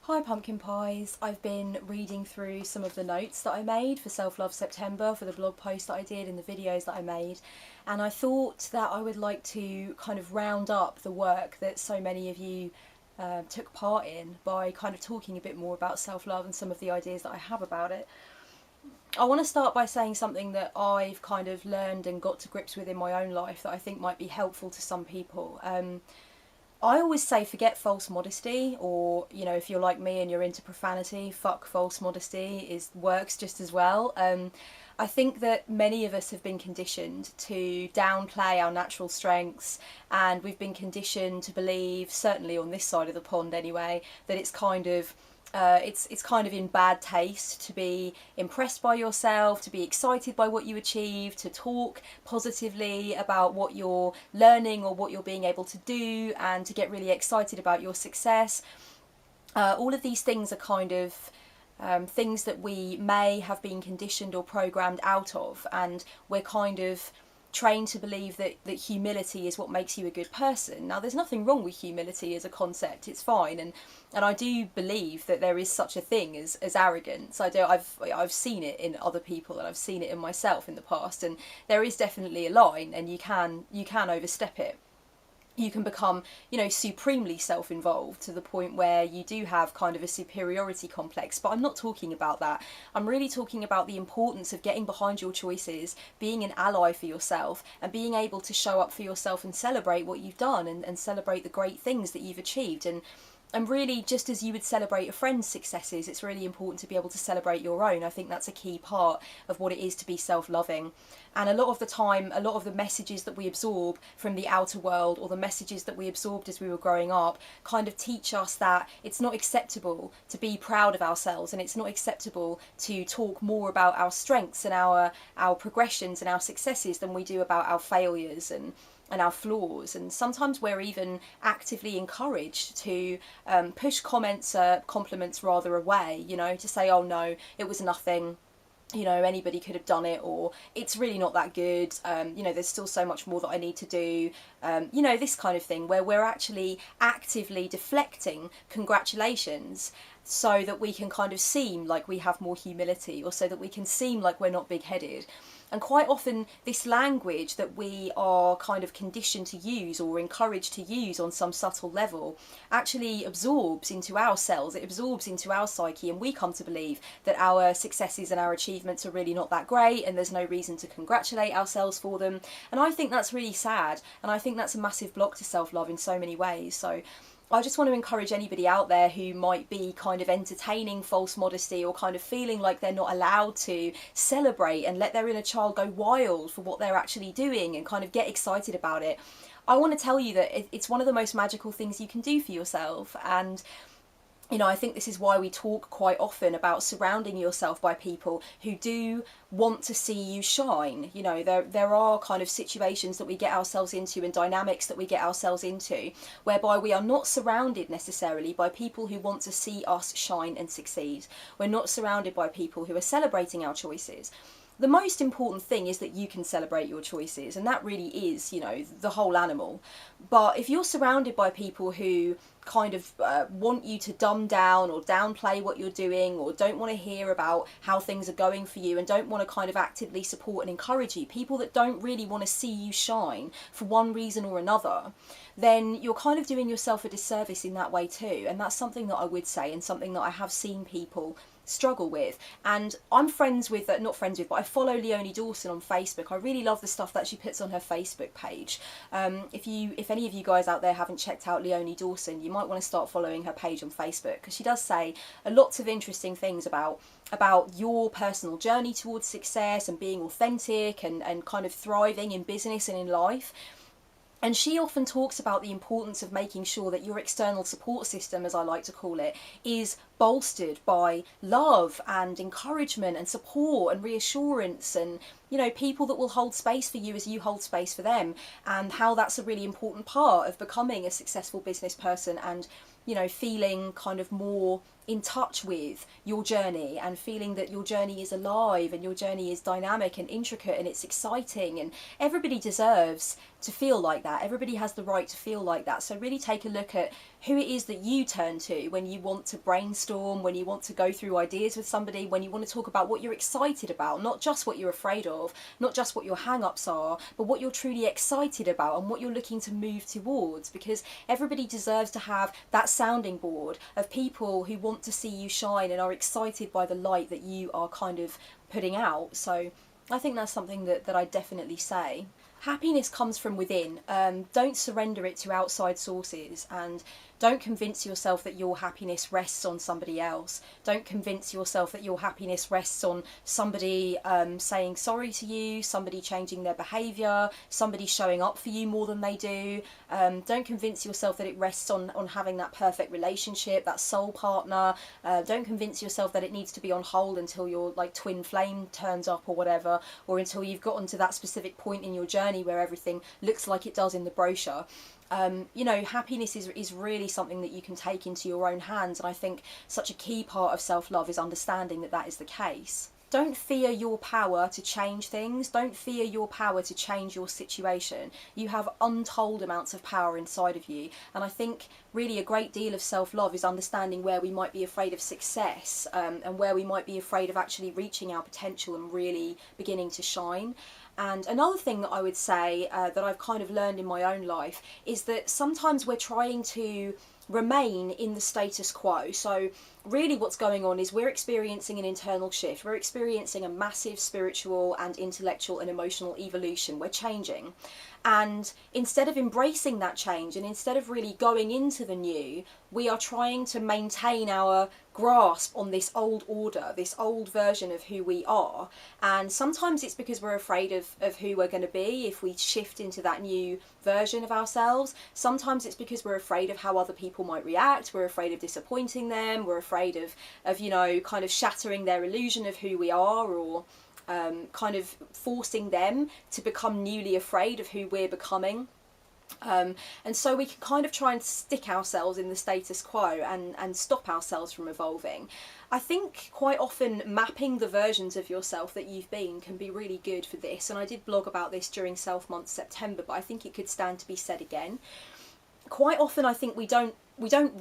Hi Pumpkin Pies, I've been reading through some of the notes that I made for Self-Love September, for the blog post that I did and the videos that I made, and I thought that I would like to kind of round up the work that so many of you took part in by kind of talking a bit more about self-love and some of the ideas that I have about it. I want to start by saying something that I've kind of learned and got to grips with in my own life that I think might be helpful to some people. I always say forget false modesty, or if you're like me and you're into profanity, fuck false modesty works just as well. I think that many of us have been conditioned to downplay our natural strengths, and we've been conditioned to believe, certainly on this side of the pond anyway, that it's kind of in bad taste to be impressed by yourself, to be excited by what you achieve, to talk positively about what you're learning or what you're being able to do, and to get really excited about your success. All of these things are kind of things that we may have been conditioned or programmed out of, and we're kind of trained to believe that humility is what makes you a good person. Now, there's nothing wrong with humility as a concept, it's fine, and I do believe that there is such a thing as arrogance. I've seen it in other people, and I've seen it in myself in the past, and there is definitely a line, and you can overstep it. You can become, supremely self-involved to the point where you do have kind of a superiority complex. But I'm not talking about that. I'm really talking about the importance of getting behind your choices, being an ally for yourself, and being able to show up for yourself and celebrate what you've done, and celebrate the great things that you've achieved. And really, just as you would celebrate a friend's successes, it's really important to be able to celebrate your own. I think that's a key part of what it is to be self-loving. And a lot of the time, a lot of the messages that we absorb from the outer world, or the messages that we absorbed as we were growing up, kind of teach us that it's not acceptable to be proud of ourselves, and it's not acceptable to talk more about our strengths and our progressions and our successes than we do about our failures and our flaws. And sometimes we're even actively encouraged to push compliments rather away, to say, oh no, it was nothing, anybody could have done it, or it's really not that good, there's still so much more that I need to do, this kind of thing, where we're actually actively deflecting congratulations so that we can kind of seem like we have more humility, or so that we can seem like we're not big-headed. And quite often this language that we are kind of conditioned to use, or encouraged to use on some subtle level, actually absorbs into our cells, it absorbs into our psyche, and we come to believe that our successes and our achievements are really not that great, and there's no reason to congratulate ourselves for them. And I think that's really sad, and I think that's a massive block to self-love in so many ways. So I just want to encourage anybody out there who might be kind of entertaining false modesty, or kind of feeling like they're not allowed to celebrate and let their inner child go wild for what they're actually doing and kind of get excited about it. I want to tell you that it's one of the most magical things you can do for yourself. And I think this is why we talk quite often about surrounding yourself by people who do want to see you shine. There are kind of situations that we get ourselves into, and dynamics that we get ourselves into, whereby we are not surrounded necessarily by people who want to see us shine and succeed. We're not surrounded by people who are celebrating our choices. The most important thing is that you can celebrate your choices, and that really is, the whole animal. But if you're surrounded by people who kind of want you to dumb down or downplay what you're doing, or don't want to hear about how things are going for you, and don't want to kind of actively support and encourage you, people that don't really want to see you shine for one reason or another, then you're kind of doing yourself a disservice in that way too. And that's something that I would say, and something that I have seen people struggle with. And I'm friends with, not friends with, but I follow Leonie Dawson on Facebook. I really love the stuff that she puts on her Facebook page. If any of you guys out there haven't checked out Leonie Dawson, you might want to start following her page on Facebook, because she does say lots of interesting things about your personal journey towards success, and being authentic, and kind of thriving in business and in life. And she often talks about the importance of making sure that your external support system, as I like to call it, is bolstered by love and encouragement and support and reassurance, and people that will hold space for you as you hold space for them, and how that's a really important part of becoming a successful business person, and you know, feeling kind of more in touch with your journey and feeling that your journey is alive and your journey is dynamic and intricate and it's exciting, and everybody deserves to feel like that. Everybody has the right to feel like that. So really take a look at who it is that you turn to when you want to brainstorm, when you want to go through ideas with somebody, when you want to talk about what you're excited about, not just what you're afraid of, not just what your hang-ups are, but what you're truly excited about and what you're looking to move towards, because everybody deserves to have that sounding board of people who want to see you shine and are excited by the light that you are kind of putting out. So I think that's something that I definitely say. Happiness comes from within. Don't surrender it to outside sources, and don't convince yourself that your happiness rests on somebody else. Don't convince yourself that your happiness rests on somebody saying sorry to you, somebody changing their behaviour, somebody showing up for you more than they do. Don't convince yourself that it rests on having that perfect relationship, that soul partner. Don't convince yourself that it needs to be on hold until your like twin flame turns up or whatever, or until you've gotten to that specific point in your journey where everything looks like it does in the brochure. You know, happiness is really something that you can take into your own hands, and I think such a key part of self-love is understanding that that is the case. Don't fear your power to change things. Don't fear your power to change your situation. You have untold amounts of power inside of you, and I think really a great deal of self-love is understanding where we might be afraid of success, and where we might be afraid of actually reaching our potential and really beginning to shine. And another thing that I would say that I've kind of learned in my own life is that sometimes we're trying to remain in the status quo. So really what's going on is we're experiencing an internal shift. We're experiencing a massive spiritual and intellectual and emotional evolution. We're changing. And instead of embracing that change and instead of really going into the new, we are trying to maintain our grasp on this old order, this old version of who we are. And sometimes it's because we're afraid of who we're going to be if we shift into that new version of ourselves. Sometimes it's because we're afraid of how other people might react. We're afraid of disappointing them. We're afraid of you know, kind of shattering their illusion of who we are, or kind of forcing them to become newly afraid of who we're becoming. And so we can kind of try and stick ourselves in the status quo and stop ourselves from evolving. I think quite often mapping the versions of yourself that you've been can be really good for this, and I did blog about this during Self Month September, but I think it could stand to be said again. Quite often I think we don't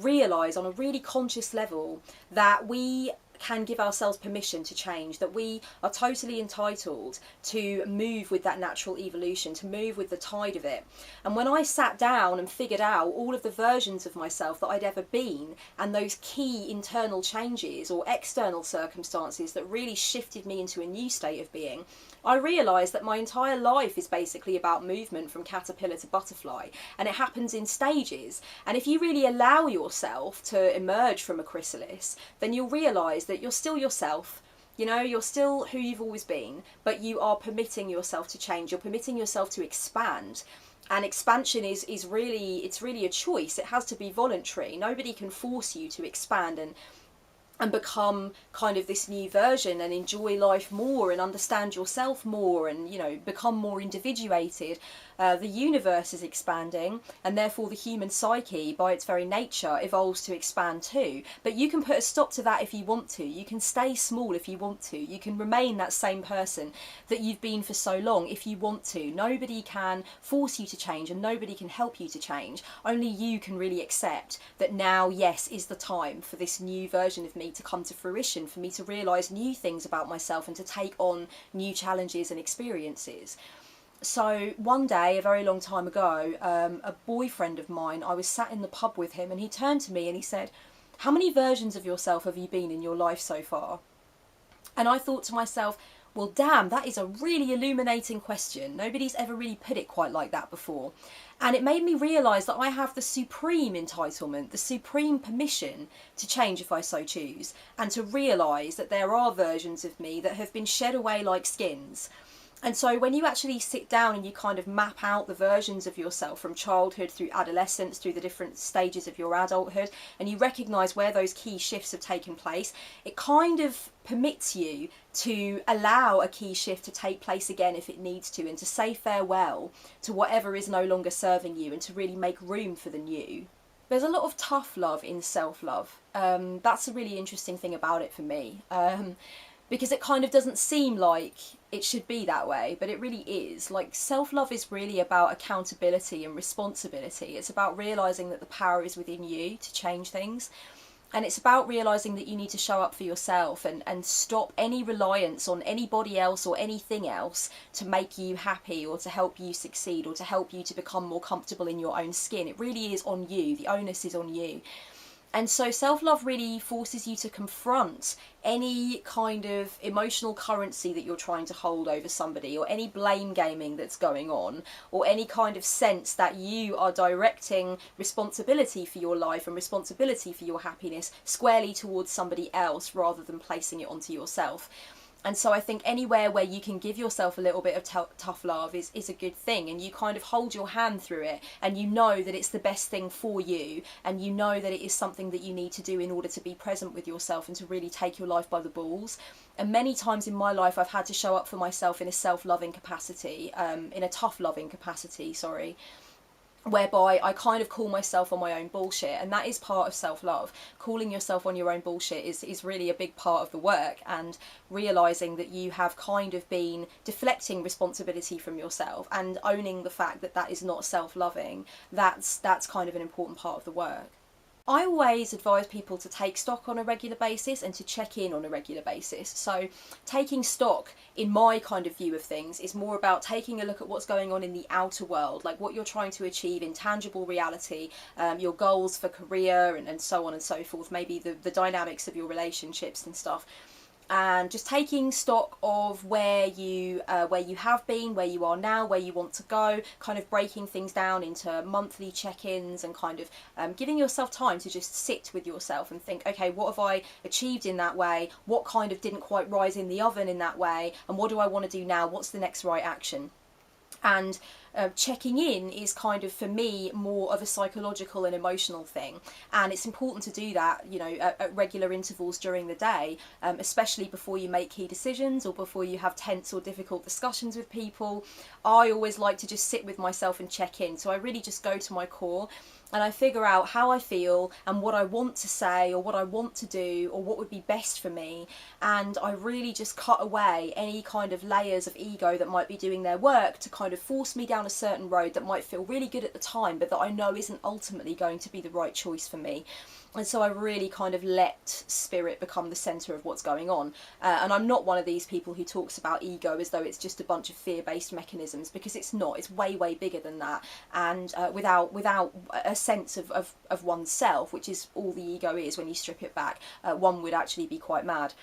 realise on a really conscious level that we can give ourselves permission to change, that we are totally entitled to move with that natural evolution, to move with the tide of it. And when I sat down and figured out all of the versions of myself that I'd ever been, and those key internal changes or external circumstances that really shifted me into a new state of being, I realised that my entire life is basically about movement from caterpillar to butterfly, and it happens in stages. And if you really allow yourself to emerge from a chrysalis, then you'll realise that you're still yourself. You know, you're still who you've always been, but you are permitting yourself to change. You're permitting yourself to expand. And expansion is really a choice. It has to be voluntary. Nobody can force you to expand and become kind of this new version and enjoy life more and understand yourself more and, you know, become more individuated. The universe is expanding, and therefore the human psyche by its very nature evolves to expand too. But you can put a stop to that if you want to. You can stay small if you want to. You can remain that same person that you've been for so long if you want to. Nobody can force you to change, and nobody can help you to change. Only you can really accept that now, yes, is the time for this new version of me to come to fruition, for me to realise new things about myself and to take on new challenges and experiences. So one day, a very long time ago, a boyfriend of mine, I was sat in the pub with him, and he turned to me and he said, "How many versions of yourself have you been in your life so far?" And I thought to myself, well, damn, that is a really illuminating question. Nobody's ever really put it quite like that before. And it made me realise that I have the supreme entitlement, the supreme permission to change if I so choose, and to realise that there are versions of me that have been shed away like skins. And so when you actually sit down and you kind of map out the versions of yourself from childhood through adolescence, through the different stages of your adulthood, and you recognise where those key shifts have taken place, it kind of permits you to allow a key shift to take place again if it needs to, and to say farewell to whatever is no longer serving you, and to really make room for the new. There's a lot of tough love in self-love. That's a really interesting thing about it for me, because it kind of doesn't seem like it should be that way, but it really is. Like, self-love is really about accountability and responsibility. It's about realising that the power is within you to change things. And it's about realising that you need to show up for yourself and stop any reliance on anybody else or anything else to make you happy or to help you succeed or to help you to become more comfortable in your own skin. It really is on you. The onus is on you. And so self-love really forces you to confront any kind of emotional currency that you're trying to hold over somebody, or any blame gaming that's going on, or any kind of sense that you are directing responsibility for your life and responsibility for your happiness squarely towards somebody else rather than placing it onto yourself. And so I think anywhere where you can give yourself a little bit of tough love is a good thing, and you kind of hold your hand through it, and you know that it's the best thing for you, and you know that it is something that you need to do in order to be present with yourself and to really take your life by the balls. And many times in my life I've had to show up for myself in a self-loving capacity, in a tough loving capacity, sorry, whereby I kind of call myself on my own bullshit, and that is part of self-love. Calling yourself on your own bullshit is really a big part of the work, and realising that you have kind of been deflecting responsibility from yourself and owning the fact that that is not self-loving. That's kind of an important part of the work. I always advise people to take stock on a regular basis and to check in on a regular basis. So taking stock, in my kind of view of things, is more about taking a look at what's going on in the outer world, like what you're trying to achieve in tangible reality, your goals for career and so on and so forth, maybe the dynamics of your relationships and stuff. And just taking stock of where you have been, where you are now, where you want to go, kind of breaking things down into monthly check-ins, and kind of giving yourself time to just sit with yourself and think, okay, what have I achieved in that way? What kind of didn't quite rise in the oven in that way? And what do I want to do now? What's the next right action? And checking in is kind of, for me, more of a psychological and emotional thing, and it's important to do that, you know, at regular intervals during the day, especially before you make key decisions or before you have tense or difficult discussions with people. I always like to just sit with myself and check in, so I really just go to my core and I figure out how I feel and what I want to say or what I want to do or what would be best for me, and I really just cut away any kind of layers of ego that might be doing their work to kind of force me down a certain road that might feel really good at the time but that I know isn't ultimately going to be the right choice for me. And so I really kind of let spirit become the centre of what's going on. And I'm not one of these people who talks about ego as though it's just a bunch of fear-based mechanisms, because it's not. It's way, way bigger than that. And without a sense of oneself, which is all the ego is when you strip it back, one would actually be quite mad.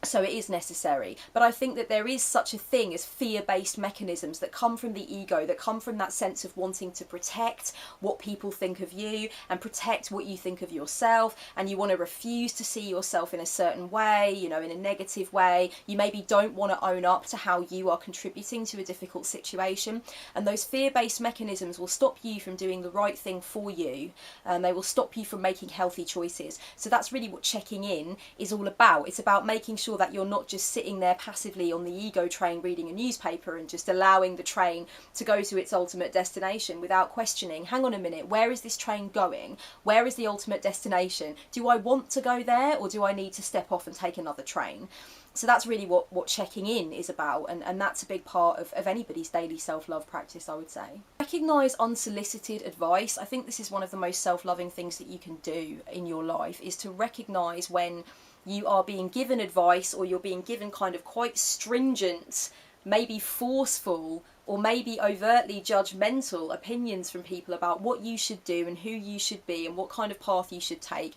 So it is necessary, but I think that there is such a thing as fear-based mechanisms that come from the ego, that come from that sense of wanting to protect what people think of you and protect what you think of yourself, and you want to refuse to see yourself in a certain way, you know, in a negative way. You maybe don't want to own up to how you are contributing to a difficult situation, and those fear-based mechanisms will stop you from doing the right thing for you, and they will stop you from making healthy choices. So that's really what checking in is all about. It's about making sure that you're not just sitting there passively on the ego train reading a newspaper and just allowing the train to go to its ultimate destination without questioning, hang on a minute, where is this train going? Where is the ultimate destination? Do I want to go there, or do I need to step off and take another train? So that's really what checking in is about, and that's a big part of anybody's daily self-love practice, I would say. Recognise unsolicited advice. I think this is one of the most self-loving things that you can do in your life, is to recognise when you are being given advice, or you're being given kind of quite stringent, maybe forceful, or maybe overtly judgmental opinions from people about what you should do and who you should be and what kind of path you should take.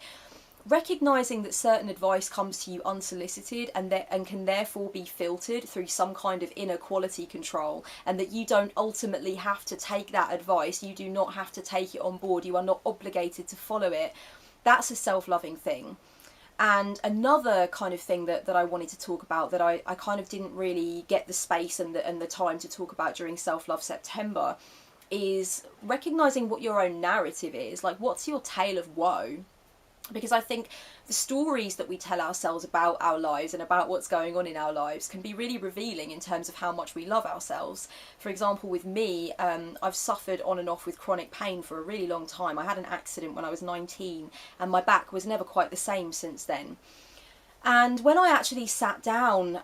Recognising that certain advice comes to you unsolicited and can therefore be filtered through some kind of inner quality control, and that you don't ultimately have to take that advice, you do not have to take it on board, you are not obligated to follow it. That's a self-loving thing. And another kind of thing that I wanted to talk about that I kind of didn't really get the space and the time to talk about during Self-Love September is recognising what your own narrative is. Like, what's your tale of woe? Because I think the stories that we tell ourselves about our lives and about what's going on in our lives can be really revealing in terms of how much we love ourselves. For example, with me, I've suffered on and off with chronic pain for a really long time. I had an accident when I was 19 and my back was never quite the same since then. And when I actually sat down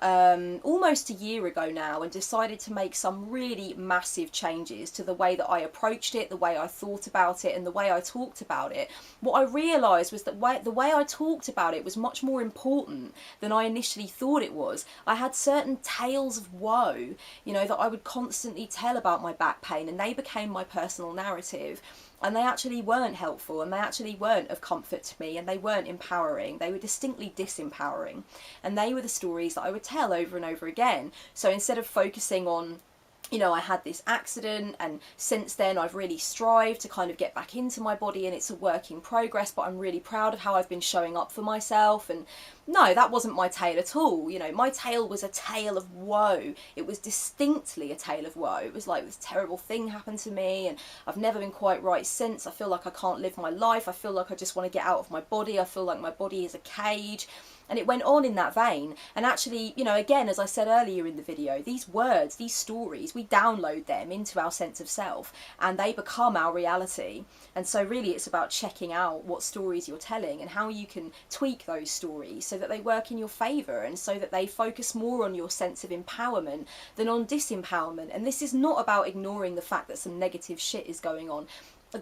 almost a year ago now and decided to make some really massive changes to the way that I approached it, the way I thought about it and the way I talked about it, what I realised was that the way I talked about it was much more important than I initially thought it was. I had certain tales of woe, you know, that I would constantly tell about my back pain, and they became my personal narrative. And they actually weren't helpful, and they actually weren't of comfort to me, and they weren't empowering. They were distinctly disempowering. And they were the stories that I would tell over and over again. So instead of focusing on, you know, I had this accident and since then I've really strived to kind of get back into my body, and it's a work in progress, but I'm really proud of how I've been showing up for myself. And no, that wasn't my tale at all. You know, my tale was a tale of woe. It was distinctly a tale of woe. It was like this terrible thing happened to me and I've never been quite right since. I feel like I can't live my life. I feel like I just want to get out of my body. I feel like my body is a cage. And it went on in that vein. And actually, you know, again, as I said earlier in the video, these words, these stories, we download them into our sense of self and they become our reality. And so really it's about checking out what stories you're telling and how you can tweak those stories so that they work in your favour and so that they focus more on your sense of empowerment than on disempowerment. And this is not about ignoring the fact that some negative shit is going on.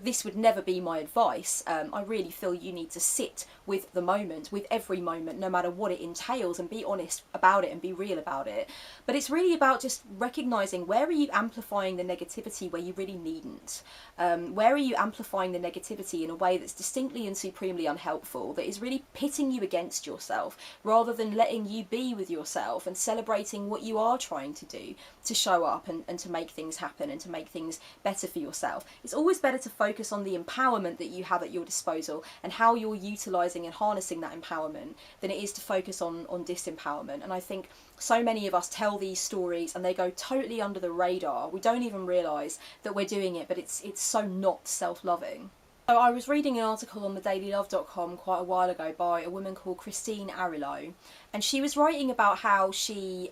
This would never be my advice. I really feel you need to sit with the moment, with every moment, no matter what it entails, and be honest about it and be real about it. But it's really about just recognising, where are you amplifying the negativity where you really needn't? Where are you amplifying the negativity in a way that's distinctly and supremely unhelpful, that is really pitting you against yourself, rather than letting you be with yourself and celebrating what you are trying to do to show up and to make things happen and to make things better for yourself. It's always better to focus on the empowerment that you have at your disposal and how you're utilising and harnessing that empowerment than it is to focus on disempowerment. And I think so many of us tell these stories and they go totally under the radar. We don't even realise that we're doing it, but it's so not self-loving. So I was reading an article on thedailylove.com quite a while ago by a woman called Christine Arillo, and she was writing about how she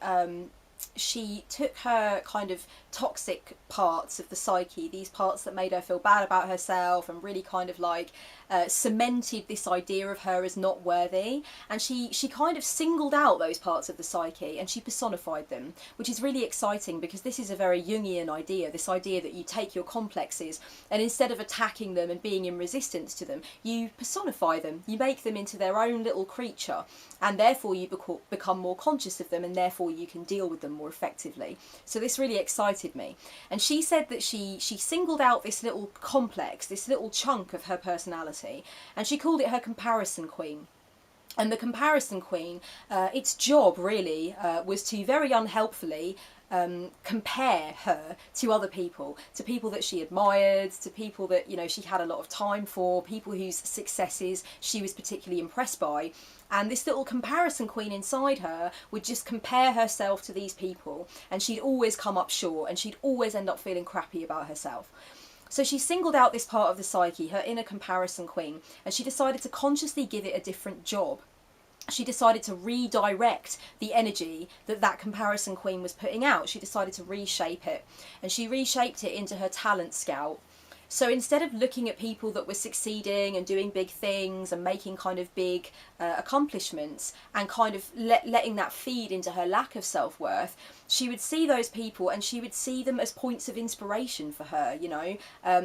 took her kind of toxic parts of the psyche, these parts that made her feel bad about herself and really kind of like cemented this idea of her as not worthy, and she kind of singled out those parts of the psyche and she personified them, which is really exciting because this is a very Jungian idea, this idea that you take your complexes and instead of attacking them and being in resistance to them, you personify them, you make them into their own little creature, and therefore you become more conscious of them, and therefore you can deal with them more effectively. So this really excited me. And she said that she singled out this little complex, this little chunk of her personality, and she called it her comparison queen. And the comparison queen, its job really was to very unhelpfully compare her to other people, to people that she admired, to people that, you know, she had a lot of time for, people whose successes she was particularly impressed by. And this little comparison queen inside her would just compare herself to these people, and she'd always come up short and she'd always end up feeling crappy about herself. So she singled out this part of the psyche, her inner comparison queen, and she decided to consciously give it a different job. She decided to redirect the energy that that comparison queen was putting out. She decided to reshape it, and she reshaped it into her talent scout. So instead of looking at people that were succeeding and doing big things and making kind of big accomplishments and kind of letting that feed into her lack of self-worth, she would see those people and she would see them as points of inspiration for her, you know.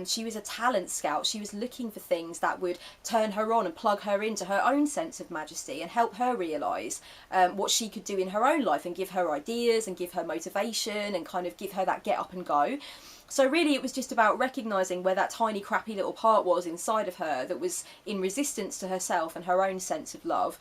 She was a talent scout. She was looking for things that would turn her on and plug her into her own sense of majesty and help her realise what she could do in her own life and give her ideas and give her motivation and kind of give her that get up and go. So really it was just about recognising where that tiny crappy little part was inside of her that was in resistance to herself and her own sense of love,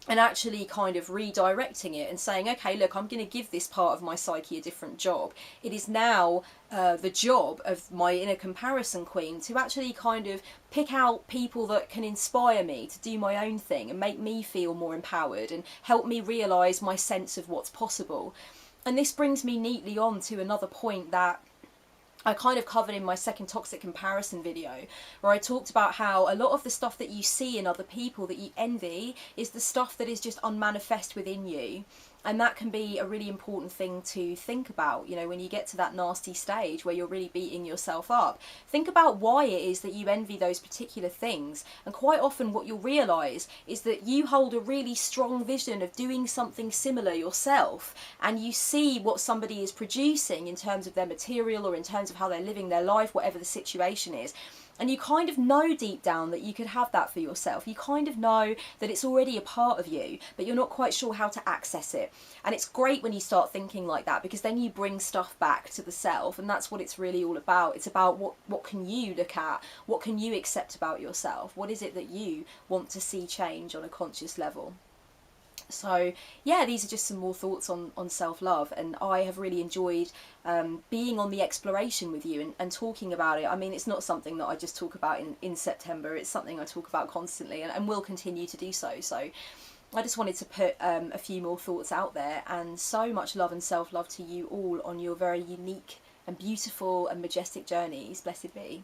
and actually kind of redirecting it and saying, okay, look, I'm going to give this part of my psyche a different job. It is now the job of my inner comparison queen to actually kind of pick out people that can inspire me to do my own thing and make me feel more empowered and help me realise my sense of what's possible. And this brings me neatly on to another point that I kind of covered in my second toxic comparison video, where I talked about how a lot of the stuff that you see in other people that you envy is the stuff that is just unmanifest within you. And that can be a really important thing to think about, you know, when you get to that nasty stage where you're really beating yourself up. Think about why it is that you envy those particular things. And quite often what you'll realise is that you hold a really strong vision of doing something similar yourself, and you see what somebody is producing in terms of their material or in terms of how they're living their life, whatever the situation is. And you kind of know deep down that you could have that for yourself. You kind of know that it's already a part of you, but you're not quite sure how to access it. And it's great when you start thinking like that, because then you bring stuff back to the self, and that's what it's really all about. It's about what can you look at? What can you accept about yourself? What is it that you want to see change on a conscious level? So yeah, these are just some more thoughts on self-love, and I have really enjoyed being on the exploration with you and talking about it. I mean, it's not something that I just talk about in September, it's something I talk about constantly, and will continue to do so. So I just wanted to put a few more thoughts out there, and so much love and self-love to you all on your very unique and beautiful and majestic journeys. Blessed be.